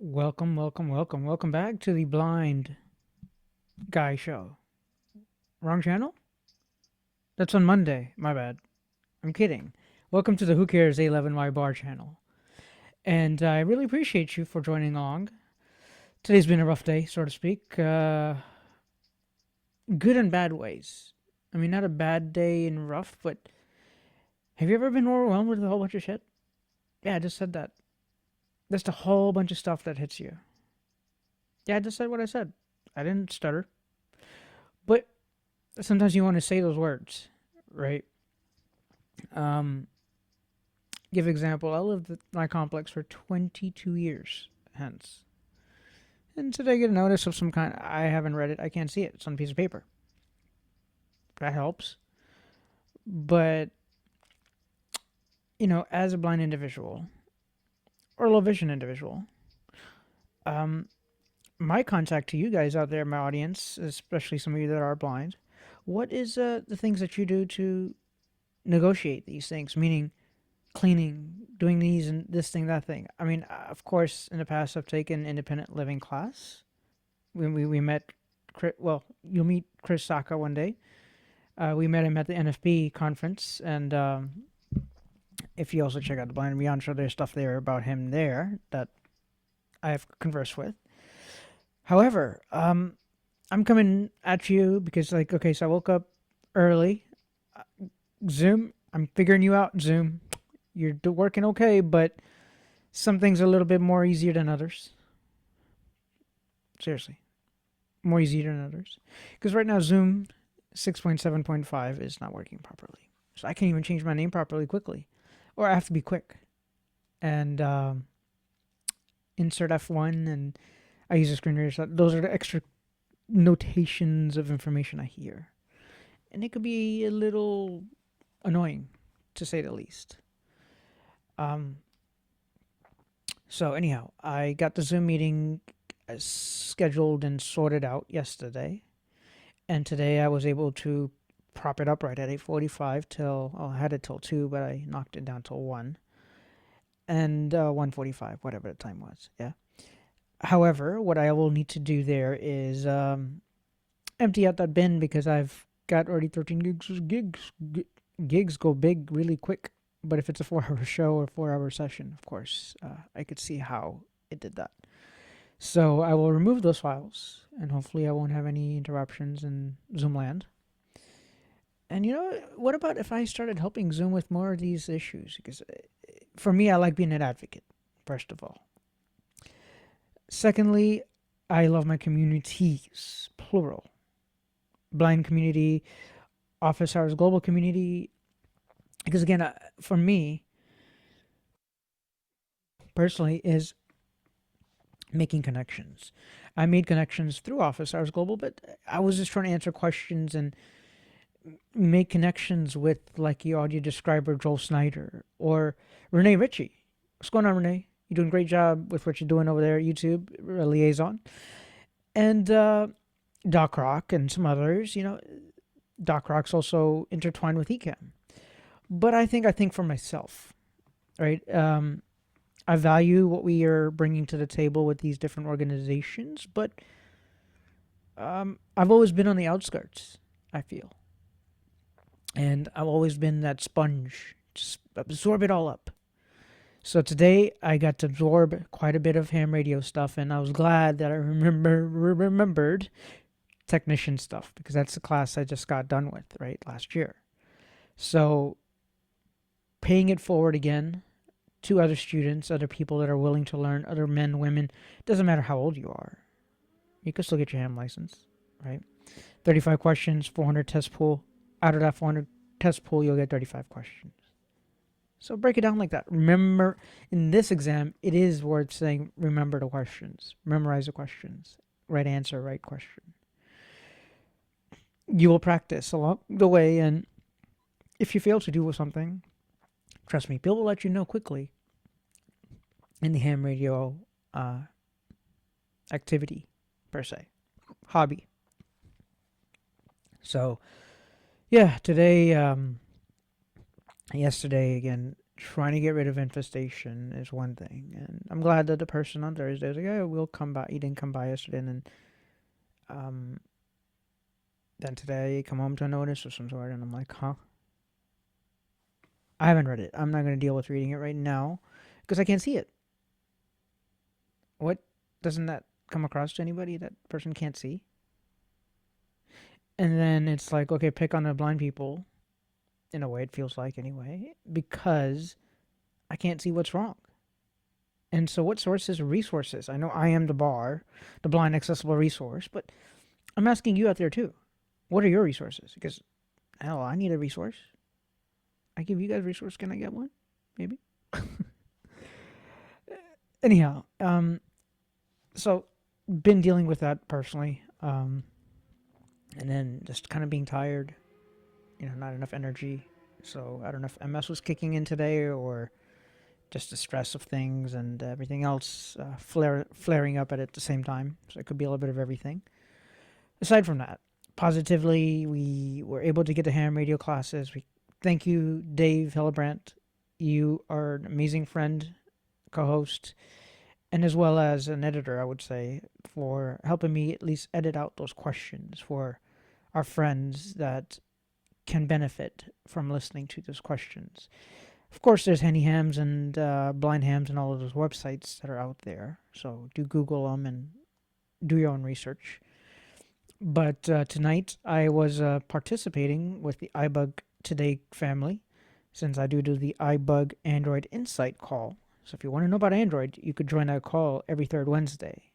Welcome back to the Blind Guy Show. Wrong channel? That's on Monday. My bad. I'm kidding. Welcome to the Who Cares A11Y Bar channel. And I really appreciate you for joining along. Today's been a rough day, so to speak. Good and bad ways. I mean, not a bad day and rough, but have you ever been overwhelmed with a whole bunch of shit? Yeah, I just said that. Just a whole bunch of stuff that hits you. Yeah, I just said what I said. I didn't stutter. But sometimes you want to say those words, right? Um, Give example. I lived at my complex for 22 years, hence. And today I get a notice of some kind. I haven't read it. I can't see it. It's on a piece of paper. That helps. But, as a blind individual or low vision individual, um, my contact to you guys out there, my audience, especially some of you that are blind, what is the things that you do to negotiate these things? Meaning, cleaning, doing these and this thing, that thing. I mean, of course, in the past, I've taken independent living class. We met, well, you'll meet Chris Saka one day. We met him at the NFB conference, and if you also check out the Blind and Beyond show, there's stuff there about him there that I've conversed with. However, I'm coming at you because, okay, so I woke up early. Zoom, I'm figuring you out, Zoom. You're working okay, but some things are a little bit more easier than others. Seriously, more easier than others. Because right now, Zoom 6.7.5 is not working properly. So I can't even change my name properly quickly. Or I have to be quick. And insert F1, and I use a screen reader. So those are the extra notations of information I hear. And it could be a little annoying, to say the least. So anyhow, I got the Zoom meeting scheduled and sorted out yesterday, and today I was able to prop it up right at 8:45 till I had it till 2, but I knocked it down till 1 and 1:45, whatever the time was. Yeah. However, what I will need to do there is empty out that bin because I've got already 13 gigs go big really quick. But if it's a 4-hour show or 4-hour session, of course, I could see how it did that. So I will remove those files, and hopefully I won't have any interruptions in Zoom land. And what about if I started helping Zoom with more of these issues? Because for me, I like being an advocate, first of all. Secondly, I love my communities, plural. Blind community, office hours, global community. Because again, for me personally, is making connections. I made connections through Office Hours Global, but I was just trying to answer questions and make connections with like your audio describer Joel Snyder or Renee Ritchie. What's going on, Renee? You're doing a great job with what you're doing over there at YouTube, liaison. And Doc Rock and some others. Doc Rock's also intertwined with Ecam. But I think for myself, right? I value what we are bringing to the table with these different organizations, but I've always been on the outskirts, I feel. And I've always been that sponge, just absorb it all up. So today I got to absorb quite a bit of ham radio stuff, and I was glad that I remembered technician stuff because that's the class I just got done with, right, last year. So paying it forward again to other students, other people that are willing to learn, other men, women. Doesn't matter how old you are. You can still get your ham license, right? 35 questions, 400 test pool. Out of that 400 test pool, you'll get 35 questions. So break it down like that. Remember, in this exam, it is worth saying remember the questions. Memorize the questions. Right answer, right question. You will practice along the way, and if you fail to do something, trust me, Bill will let you know quickly in the ham radio activity, per se, hobby. So, yeah, today, yesterday, again, trying to get rid of infestation is one thing, and I'm glad that the person on Thursday was like, "Yeah, we'll come by." He didn't come by yesterday, and um, then today he come home to a notice of some sort, and I'm like, "Huh." I haven't read it. I'm not going to deal with reading it right now because I can't see it. What doesn't that come across to anybody? That person can't see, and then it's like, okay, pick on the blind people. In a way, it feels like anyway, because I can't see what's wrong. And so, what sources, resources? I know I am the bar, the blind accessible resource, but I'm asking you out there too. What are your resources? Because hell, I need a resource. I give you guys a resource. Can I get one? Maybe. Anyhow, so been dealing with that personally, and then just kind of being tired. Not enough energy. So I don't know if MS was kicking in today or just the stress of things and everything else flaring up at the same time. So it could be a little bit of everything. Aside from that, positively, we were able to get to ham radio classes. We thank you, Dave Hillebrandt. You are an amazing friend, co-host, and as well as an editor, I would say, for helping me at least edit out those questions for our friends that can benefit from listening to those questions. Of course, there's Henny Hams and Blind Hams and all of those websites that are out there. So do Google them and do your own research. But tonight I was participating with the iBug Today family, since I do the iBug Android Insight call. So if you want to know about Android, you could join that call every third Wednesday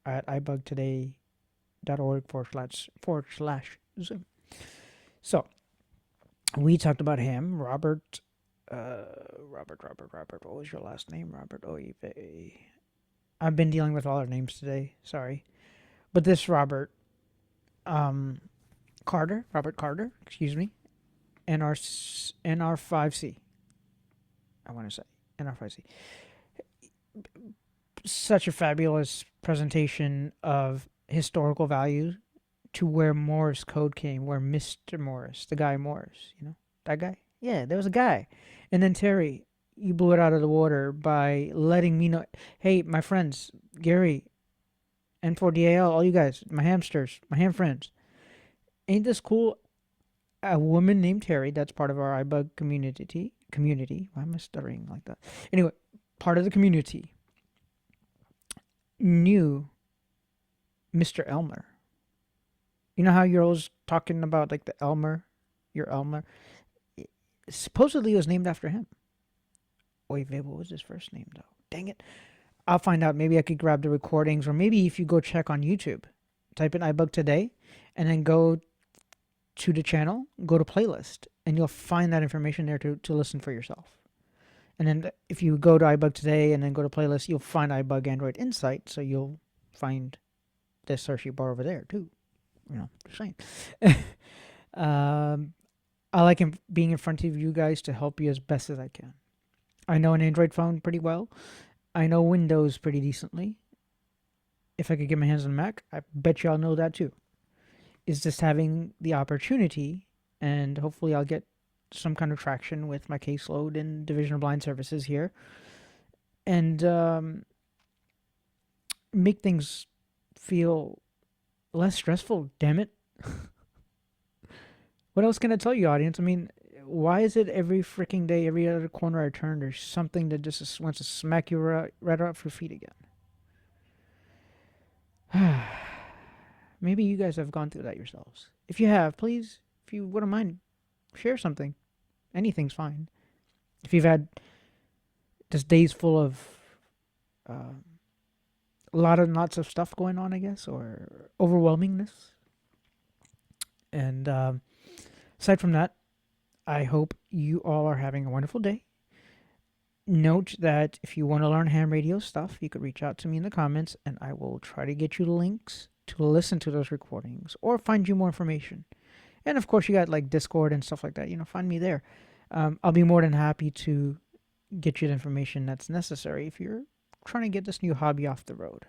at ibugtoday.org/Zoom. So we talked about him, Robert. Robert. What was your last name, Robert? Oive. I've been dealing with all our names today. Sorry, but this Robert, Robert Carter. Excuse me. NR5C. I want to say NR5C. Such a fabulous presentation of historical value to where Morse code came, where Mr. Morris, the guy Morris, that guy? Yeah, there was a guy. And then Terry, you blew it out of the water by letting me know, hey, my friends, Gary, N4DAL, all you guys, my hamsters, my ham friends, ain't this cool? A woman named Terry, that's part of our iBug community. Why am I stuttering like that? Anyway, part of the community knew Mr. Elmer. You know how you're always talking about like the Elmer, your Elmer? Supposedly it was named after him. Wait, what was his first name though? Dang it. I'll find out. Maybe I could grab the recordings, or maybe if you go check on YouTube, type in iBug Today, and then go to the channel, go to playlist, and you'll find that information there to listen for yourself. And then if you go to iBug Today and then go to playlist, you'll find iBug Android Insight, so you'll find this searchy bar over there too. Just saying. I like being in front of you guys to help you as best as I can. I know an Android phone pretty well. I know Windows pretty decently. If I could get my hands on a Mac, I bet y'all know that too. It's just having the opportunity, and hopefully I'll get some kind of traction with my caseload and Division of Blind Services here, and make things feel less stressful, damn it. What else can I tell you, audience? I mean, why is it every freaking day, every other corner I turn, there's something that just wants to smack you right off your feet again? Maybe you guys have gone through that yourselves. If you have, please, if you wouldn't mind, share something. Anything's fine. If you've had just days full of lots of stuff going on, I guess, or overwhelmingness. And aside from that, I hope you all are having a wonderful day. Note that if you want to learn ham radio stuff, you could reach out to me in the comments, and I will try to get you links to listen to those recordings or find you more information. And of course, you got like Discord and stuff like that. Find me there. I'll be more than happy to get you the information that's necessary if you're trying to get this new hobby off the road.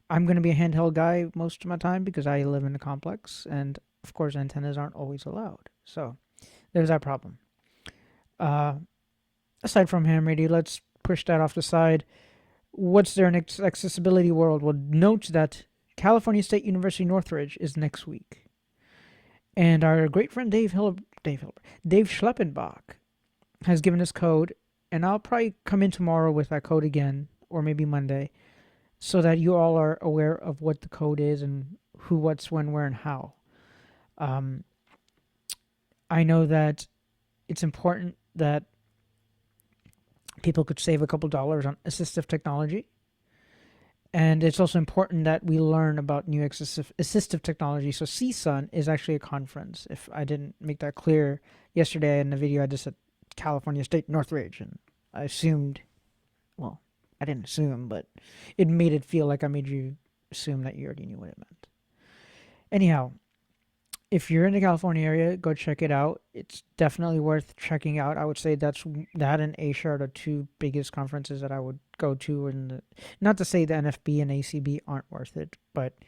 I'm going to be a handheld guy most of my time because I live in a complex, and of course, antennas aren't always allowed. So there's that problem. aside from ham radio, let's push that off the side. What's there in accessibility world? Well, note that California State University Northridge is next week, and our great friend Dave Schleppenbach has given us code, and I'll probably come in tomorrow with that code again, or maybe Monday, so that you all are aware of what the code is and who, what's, when, where, and how. Um, I know that it's important that people could save a couple dollars on assistive technology. And it's also important that we learn about new assistive technology. So CSUN is actually a conference. If I didn't make that clear yesterday in the video, I just said California State Northridge. And I assumed, well, I didn't assume, but it made it feel like I made you assume that you already knew what it meant. Anyhow, if you're in the California area, go check it out. It's definitely worth checking out. I would say that and Asia are the two biggest conferences that I would go to. And not to say the NFB and ACB aren't worth it, but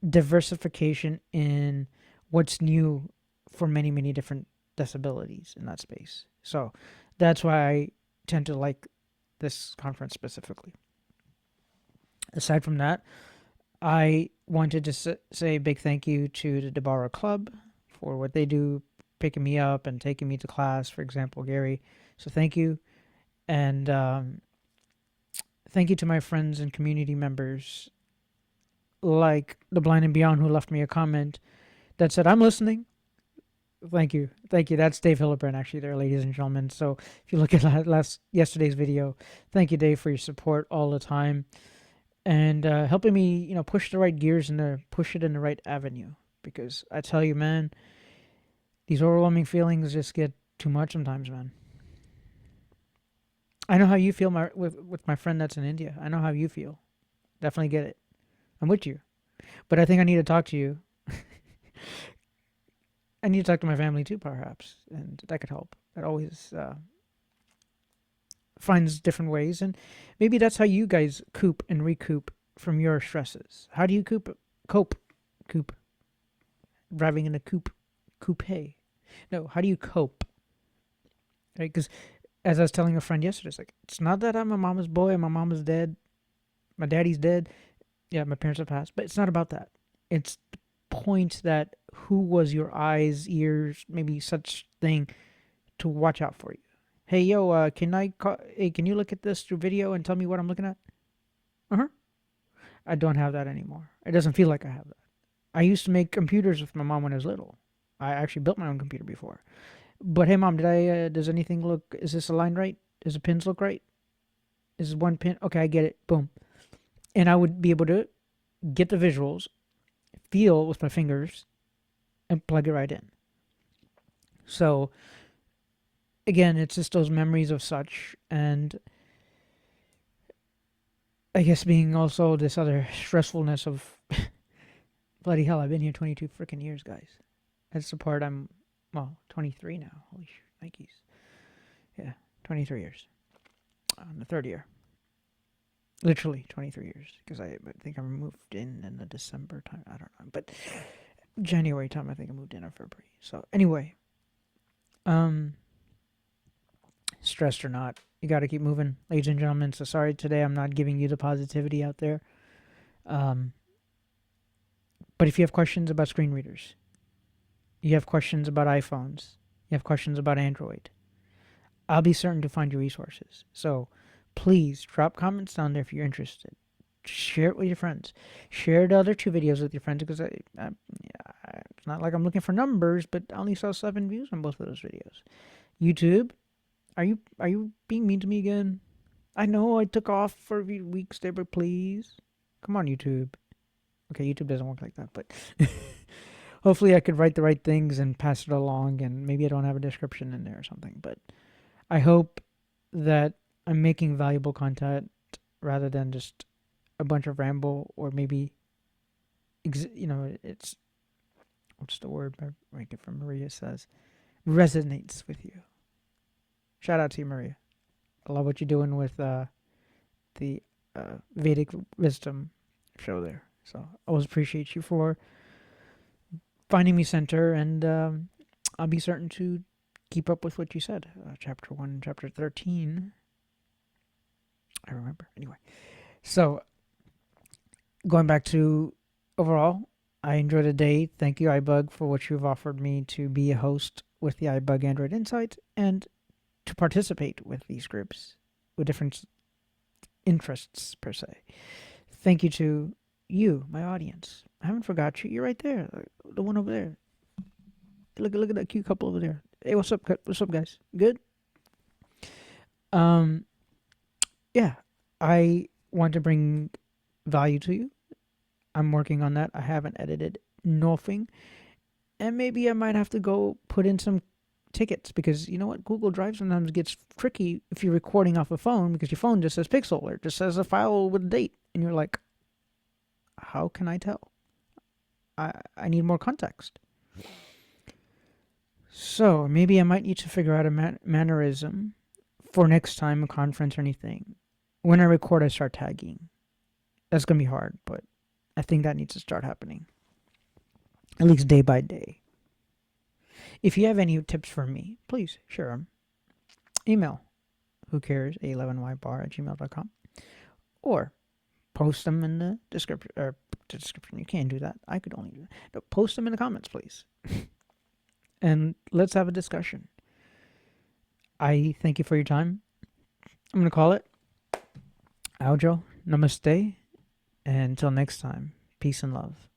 diversification in what's new for many, many different disabilities in that space. So that's why I tend to like this conference specifically. Aside from that, I wanted to say a big thank you to the Debarra Club for what they do, picking me up and taking me to class, for example, Gary. So thank you. And thank you to my friends and community members like The Blind and Beyond, who left me a comment that said, I'm listening. Thank you. Thank you. That's Dave Hillebrand, actually, there, ladies and gentlemen. So if you look at yesterday's video, thank you, Dave, for your support all the time. And helping me, push the right gears and push it in the right avenue. Because I tell you, man, these overwhelming feelings just get too much sometimes, man. I know how you feel with my friend that's in India. I know how you feel. Definitely get it. I'm with you. But I think I need to talk to you. I need to talk to my family too, perhaps. And that could help. That always finds different ways, and maybe that's how you guys cope and recoup from your stresses. How do you cope driving in a coupe? No, how do you cope? Right? Because as I was telling a friend yesterday, it's not that I'm a mama's boy and my mama's dead, my daddy's dead. Yeah, my parents have passed, but it's not about that. It's the point that who was your eyes, ears, maybe such thing to watch out for you. Hey, yo, can you look at this through video and tell me what I'm looking at? Uh-huh. I don't have that anymore. It doesn't feel like I have that. I used to make computers with my mom when I was little. I actually built my own computer before. But hey, mom, does anything is this aligned right? Does the pins look right? Is one pin? Okay, I get it. Boom. And I would be able to get the visuals, feel with my fingers, and plug it right in. So again, it's just those memories of such, and I guess being also this other stressfulness of bloody hell, I've been here 22 freaking years, guys. That's the part 23 now. Holy Nikes. Yeah, 23 years. I'm the third year. Literally 23 years, because I think I moved in the December time. I don't know, but January time I think I moved in, or February. So anyway, stressed or not, you got to keep moving, ladies and gentlemen. So sorry today I'm not giving you the positivity out there. But if you have questions about screen readers, you have questions about iPhones, you have questions about Android, I'll be certain to find you resources. So please drop comments down there if you're interested. Share it with your friends. Share the other two videos with your friends, because it's not like I'm looking for numbers, but I only saw 7 views on both of those videos. YouTube, are you being mean to me again? I know I took off for a few weeks there, but please, come on, YouTube. Okay, YouTube doesn't work like that, but hopefully I could write the right things and pass it along, and maybe I don't have a description in there or something. But I hope that I'm making valuable content rather than just a bunch of ramble, or maybe, it's, what's the word I get from Maria says, resonates with you. Shout out to you, Maria. I love what you're doing with the Vedic Wisdom show there. So I always appreciate you for finding me center, and I'll be certain to keep up with what you said. Chapter 1, chapter 13. I remember. Anyway. So, going back to overall, I enjoyed the day. Thank you, iBug, for what you've offered me to be a host with the iBug Android Insight and to participate with these groups with different interests, per se. Thank you to you, my audience. I haven't forgot you. You're right there. The one over there. Look at that cute couple over there. Hey, what's up? What's up, guys? Good? Um, yeah. I want to bring value to you. I'm working on that. I haven't edited nothing. And maybe I might have to go put in some tickets because you know what? Google Drive sometimes gets tricky if you're recording off a phone because your phone just says pixel or it just says a file with a date. And you're like, how can I tell? I need more context. So maybe I might need to figure out a mannerism for next time a conference or anything. When I record, I start tagging. That's going to be hard, but I think that needs to start happening. At least day by day. If you have any tips for me, please share them. Email whocares11ybar@gmail.com or post them in the description. Or the description, you can't do that. I could only do that. No, post them in the comments, please. And let's have a discussion. I thank you for your time. I'm going to call it Aujo. Namaste. And until next time, peace and love.